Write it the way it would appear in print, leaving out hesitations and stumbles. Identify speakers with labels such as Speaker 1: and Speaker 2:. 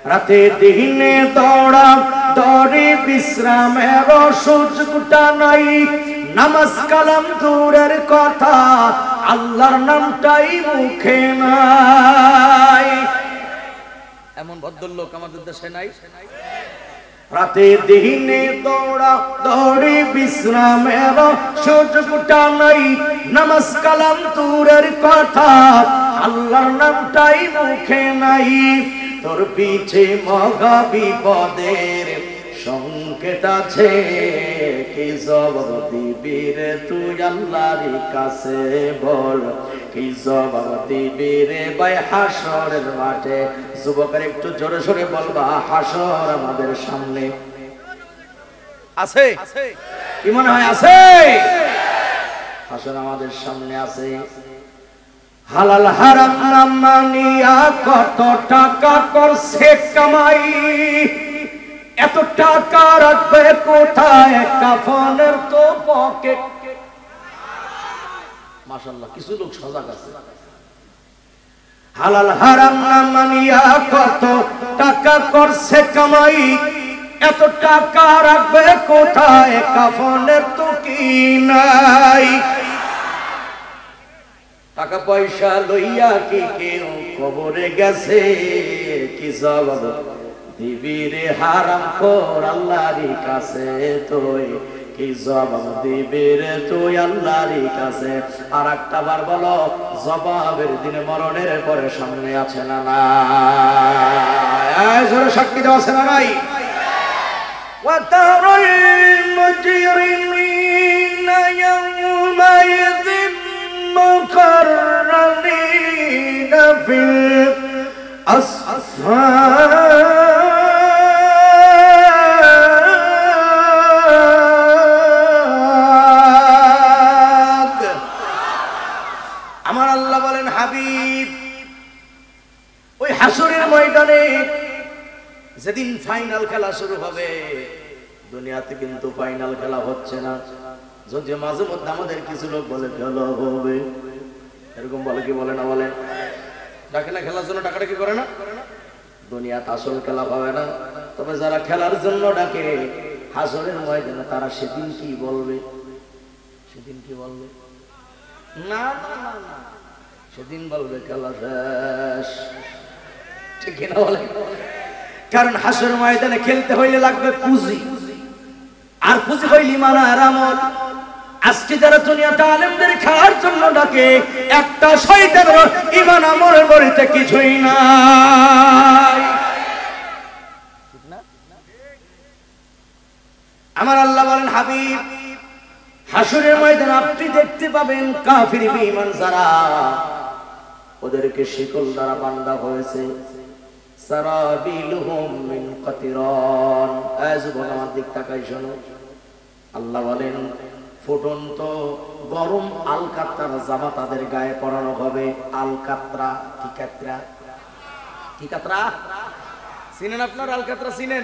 Speaker 1: রাতে দিনে দৌড়া দৌড়ি বিশ্রামের সুযোগটা নাই, নামাজ কালাম দূরের কথা আল্লাহর নামটাই মুখে নাই। এমন ভদ্রলোক আমাদের দেশে নাই। রাতে দিনে দৌড়া দৌড়ি বিশ্রামের সুযোগটা নাই, নামাজ কালাম দূরের কথা আল্লাহর নামটাই মুখে নাই। তোর পিছে মহা বিপদের সংকেত আছে, কি জবাব দিবি রে তুই আল্লাহর কাছে বল, কি জবাব দিবি রে ভাই হাসরের মাঠে। যুবকের একটু জোরে সোরে বলবা, হাসর আমাদের সামনে আছে, কি মনে হয় আছে? হাসর আমাদের সামনে আছে। হালাল হারাম না মানিয়া কত টাকা করছে কামাই, এত টাকা রাখবে কোথায় কাফনের তো পকেট। মাশাআল্লাহ, কিছু লোক সজাগ আছে। হালাল হারাম না মানিয়া কত টাকা করছে কামাই, এত টাকা রাখবে কোথায় কাফনের তো কি নাই। টাকা পয়সা লইয়া কি কেউ কবরে গেছে, কি জবাব দিবি রে হারাম খোর আল্লাহর কাছে তুই, কি জবাব দিবি রে তুই আল্লাহর কাছে। আর একটা বার বলো, জবাবের দিনে মরণের পরে সামনে আছে না নাই? জোরে সাক্ষী দেওয়া আছে না নাই? ওয়াতারাল মুজরিমিনা ইয়াওমাইযিন মুকাররানিনা ফিল আসফাক। আমার আল্লাহ বলেন, হাবিব ওই হাসরের ময়দানে যেদিন ফাইনাল খেলা শুরু হবে, দুনিয়াতে কিন্তু ফাইনাল খেলা হচ্ছে না। যদিও মাঝে মধ্যে আমাদের কিছু লোক বলে খেলা হবে, এরকম বলে, কি বলে না বলে, ডাকে না খেলার জন্য, টাকাটা কি করে না। দুনিয়াতে আসল খেলা পাবে না, তবে যারা খেলার জন্য ডাকে হাসরের ময়দানে তারা সেদিন কি বলবে? সেদিন কি বলবে? না না না, সেদিন বলবে খেলা শেষ, ঠিক কিনা বলে? কারণ হাসরের ময়দানে খেলতে হইলে লাগবে পুঁজি, আর পুঁজি হইলে ঈমান আর আমল। আজকে যারা দুনিয়াতে আলেমদের খেলার জন্য ডাকে, একটা শয়তানের ঈমান আমলের বড়িতে কিছুই নাই। আমার আল্লাহ বলেন, হাবিব হাসরের ময়দানে আপনি দেখতে পাবেন কাফির বেঈমান যারা, ওদেরকে শিকল দ্বারা বাঁধা হয়েছে। সারাবিলুহুম মিন কাতিরান। যুবক আমার দিক তাকাই শোনো, আল্লাহ বলেন ফুটন্ত গরম আলকাতরা জামা তাদের গায়ে পরানো হবে। আলকাতরা, কি কাতরা? কি কাতরা চিনেন আপনার? আলকাতরা চিনেন?